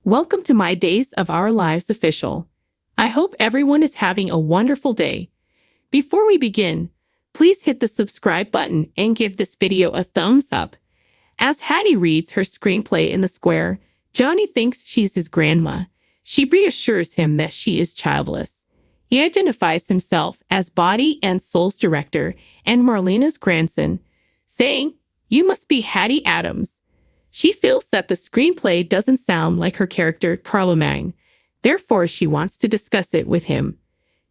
Welcome to My Days of Our Lives official. I hope everyone is having a wonderful day. Before we begin, please hit the subscribe button and give this video a thumbs up. As Hattie reads her screenplay in the square, Johnny thinks she's his grandma. She reassures him that she is childless. He identifies himself as Body and Soul's director and Marlena's grandson, saying, "You must be Hattie Adams." She feels that the screenplay doesn't sound like her character Charlemagne. Therefore, she wants to discuss it with him.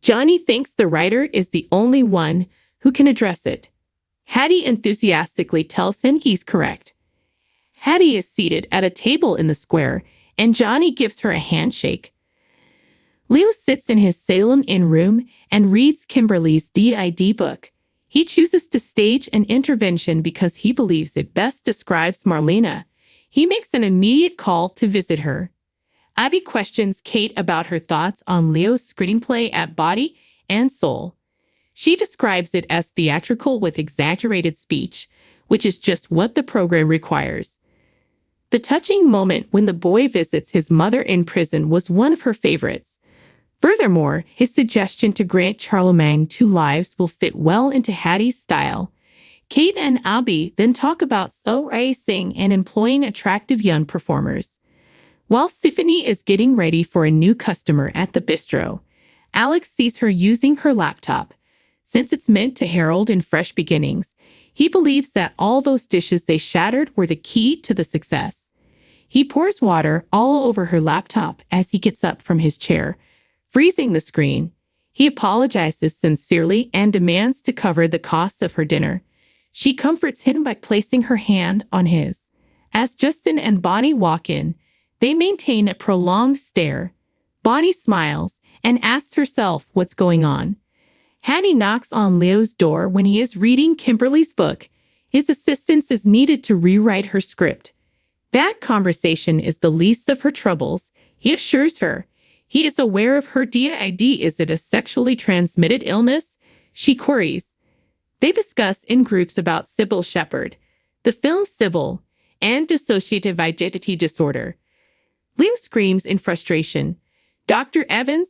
Johnny thinks the writer is the only one who can address it. Hattie enthusiastically tells him he's correct. Hattie is seated at a table in the square, and Johnny gives her a handshake. Leo sits in his Salem Inn room and reads Kimberly's DID book. He chooses to stage an intervention because he believes it best describes Marlena. He makes an immediate call to visit her. Abby questions Kate about her thoughts on Leo's screenplay at Body and Soul. She describes it as theatrical with exaggerated speech, which is just what the program requires. The touching moment when the boy visits his mother in prison was one of her favorites. Furthermore, his suggestion to grant Charlemagne 2 lives will fit well into Hattie's style. Kate and Abby then talk about racing and employing attractive young performers. While Stephanie is getting ready for a new customer at the bistro, Alex sees her using her laptop. Since it's meant to herald in fresh beginnings, he believes that all those dishes they shattered were the key to the success. He pours water all over her laptop as he gets up from his chair, freezing the screen. He apologizes sincerely and demands to cover the cost of her dinner. She comforts him by placing her hand on his. As Justin and Bonnie walk in, they maintain a prolonged stare. Bonnie smiles and asks herself what's going on. Hattie knocks on Leo's door when he is reading Kimberly's book. His assistance is needed to rewrite her script. That conversation is the least of her troubles, he assures her. He is aware of her DID. Is it a sexually transmitted illness? She queries. They discuss in groups about Sybil Shepherd, the film Sybil, and dissociative identity disorder. Leo screams in frustration, "Dr. Evans,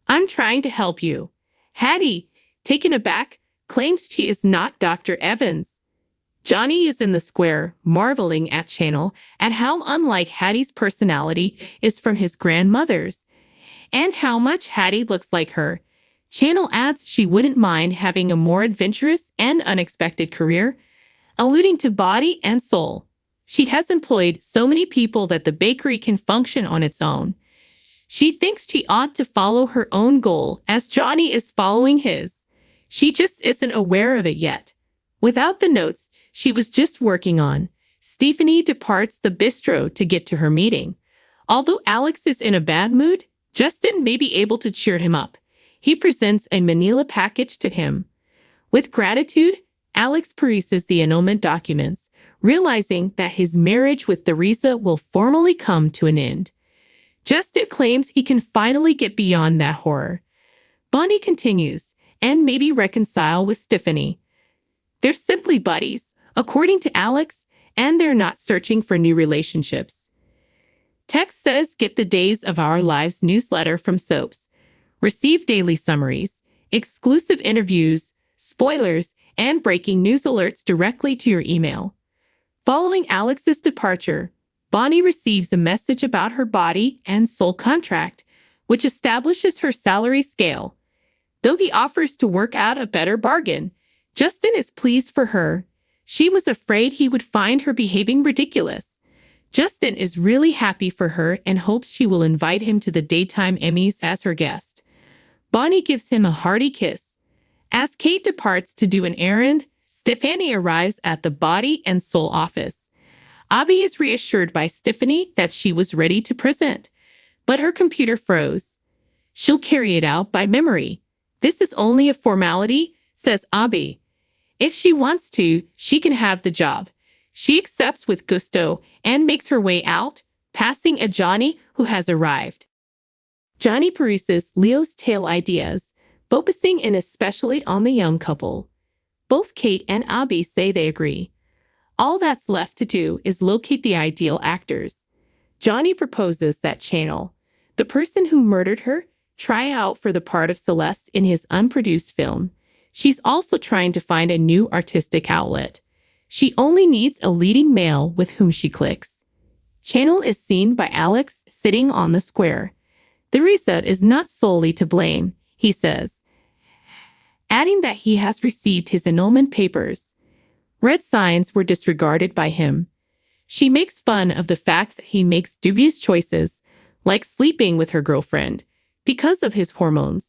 I'm trying to help you." Hattie, taken aback, claims she is not Dr. Evans. Johnny is in the square, marveling at Channel at how unlike Hattie's personality is from his grandmother's, and how much Hattie looks like her. Channel adds she wouldn't mind having a more adventurous and unexpected career, alluding to Body and Soul. She has employed so many people that the bakery can function on its own. She thinks she ought to follow her own goal as Johnny is following his. She just isn't aware of it yet. Without the notes she was just working on, Stephanie departs the bistro to get to her meeting. Although Alex is in a bad mood, Justin may be able to cheer him up. He presents a manila package to him. With gratitude, Alex peruses the annulment documents, realizing that his marriage with Theresa will formally come to an end. Justin claims he can finally get beyond that horror. Bonnie continues, and maybe reconcile with Stephanie. They're simply buddies, according to Alex, and they're not searching for new relationships. Text says get the Days of Our Lives newsletter from Soaps. Receive daily summaries, exclusive interviews, spoilers, and breaking news alerts directly to your email. Following Alex's departure, Bonnie receives a message about her Body and Soul contract, which establishes her salary scale. Though he offers to work out a better bargain, Justin is pleased for her. She was afraid he would find her behaving ridiculous. Justin is really happy for her and hopes she will invite him to the daytime Emmys as her guest. Bonnie gives him a hearty kiss. As Kate departs to do an errand, Stephanie arrives at the Body and Soul office. Abby is reassured by Stephanie that she was ready to present, but her computer froze. She'll carry it out by memory. This is only a formality, says Abby. If she wants to, she can have the job. She accepts with gusto and makes her way out, passing a Johnny who has arrived. Johnny peruses Leo's tale ideas, focusing in especially on the young couple. Both Kate and Abby say they agree. All that's left to do is locate the ideal actors. Johnny proposes that Channel, the person who murdered her, try out for the part of Celeste in his unproduced film. She's also trying to find a new artistic outlet. She only needs a leading male with whom she clicks. Channel is seen by Alex sitting on the square. The reset is not solely to blame, he says, adding that he has received his annulment papers. Red signs were disregarded by him. She makes fun of the fact that he makes dubious choices, like sleeping with her girlfriend, because of his hormones.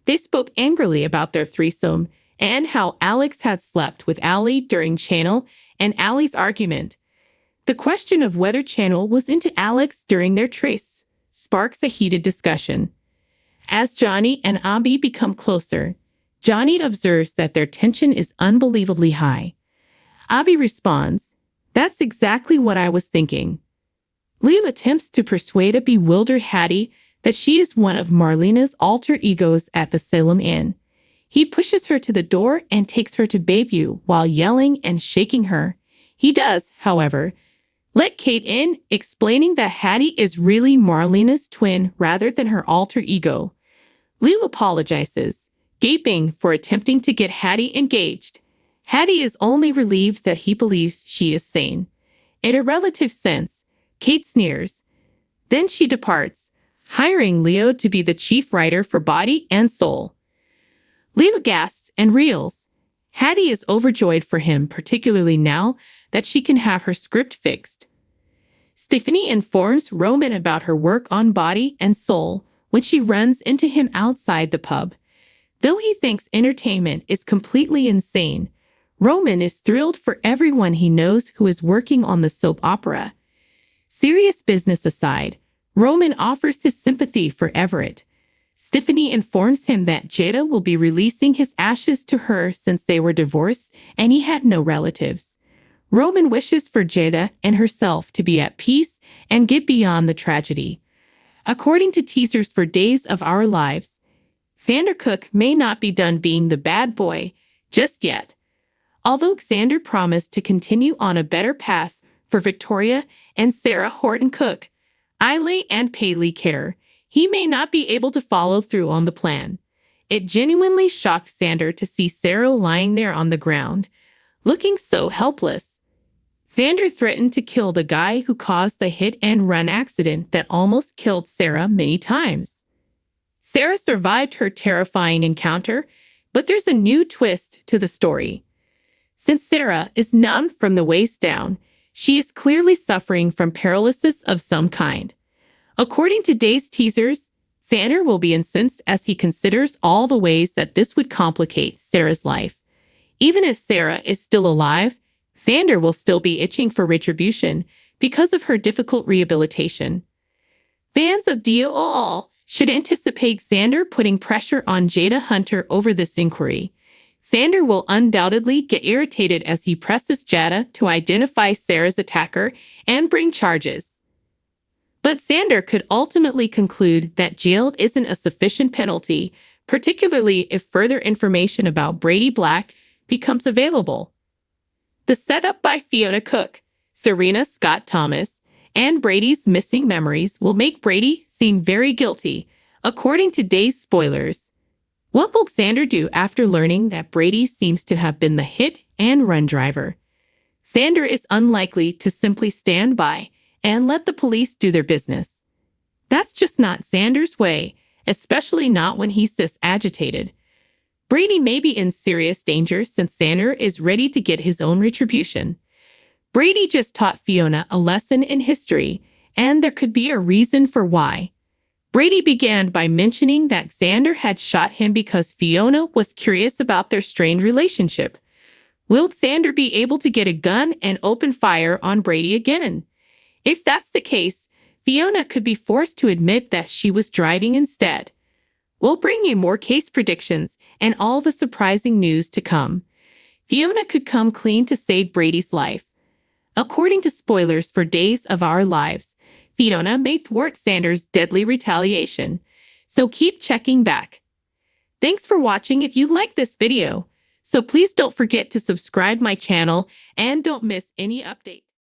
They spoke angrily about their threesome and how Alex had slept with Allie during Channel and Allie's argument. The question of whether Channel was into Alex during their tryst sparks a heated discussion. As Johnny and Abby become closer, Johnny observes that their tension is unbelievably high. Abby responds, "That's exactly what I was thinking." Leo attempts to persuade a bewildered Hattie that she is one of Marlena's alter egos at the Salem Inn. He pushes her to the door and takes her to Bayview while yelling and shaking her. He does, however, let Kate in, explaining that Hattie is really Marlena's twin rather than her alter ego. Leo apologizes, gaping for attempting to get Hattie engaged. Hattie is only relieved that he believes she is sane. In a relative sense, Kate sneers. Then she departs, hiring Leo to be the chief writer for Body and Soul. Leo gasps and reels. Hattie is overjoyed for him, particularly now that she can have her script fixed. Stephanie informs Roman about her work on Body and Soul when she runs into him outside the pub. Though he thinks entertainment is completely insane, Roman is thrilled for everyone he knows who is working on the soap opera. Serious business aside, Roman offers his sympathy for Everett. Stephanie informs him that Jada will be releasing his ashes to her since they were divorced and he had no relatives. Roman wishes for Jada and herself to be at peace and get beyond the tragedy. According to teasers for Days of Our Lives, Xander Cook may not be done being the bad boy just yet. Although Xander promised to continue on a better path for Victoria and Sarah Horton Cook, Eiley and Paley care, he may not be able to follow through on the plan. It genuinely shocked Xander to see Sarah lying there on the ground, looking so helpless. Xander threatened to kill the guy who caused the hit-and-run accident that almost killed Sarah many times. Sarah survived her terrifying encounter, but there's a new twist to the story. Since Sarah is numb from the waist down, she is clearly suffering from paralysis of some kind. According to Days teasers, Xander will be incensed as he considers all the ways that this would complicate Sarah's life. Even if Sarah is still alive, Xander will still be itching for retribution because of her difficult rehabilitation. Fans of DOL should anticipate Xander putting pressure on Jada Hunter over this inquiry. Xander will undoubtedly get irritated as he presses Jada to identify Sarah's attacker and bring charges. But Xander could ultimately conclude that jail isn't a sufficient penalty, particularly if further information about Brady Black becomes available. The setup by Fiona Cook, Serena Scott Thomas, and Brady's missing memories will make Brady seem very guilty, according to Days spoilers. What will Xander do after learning that Brady seems to have been the hit-and-run driver? Xander is unlikely to simply stand by and let the police do their business. That's just not Xander's way, especially not when he's this agitated. Brady may be in serious danger since Xander is ready to get his own retribution. Brady just taught Fiona a lesson in history, and there could be a reason for why. Brady began by mentioning that Xander had shot him because Fiona was curious about their strained relationship. Will Xander be able to get a gun and open fire on Brady again? If that's the case, Fiona could be forced to admit that she was driving instead. We'll bring you more case predictions and all the surprising news to come. Fiona could come clean to save Brady's life. According to spoilers for Days of Our Lives, Fiona may thwart Xander's deadly retaliation, so keep checking back. Thanks for watching if you liked this video, so please don't forget to subscribe my channel and don't miss any update.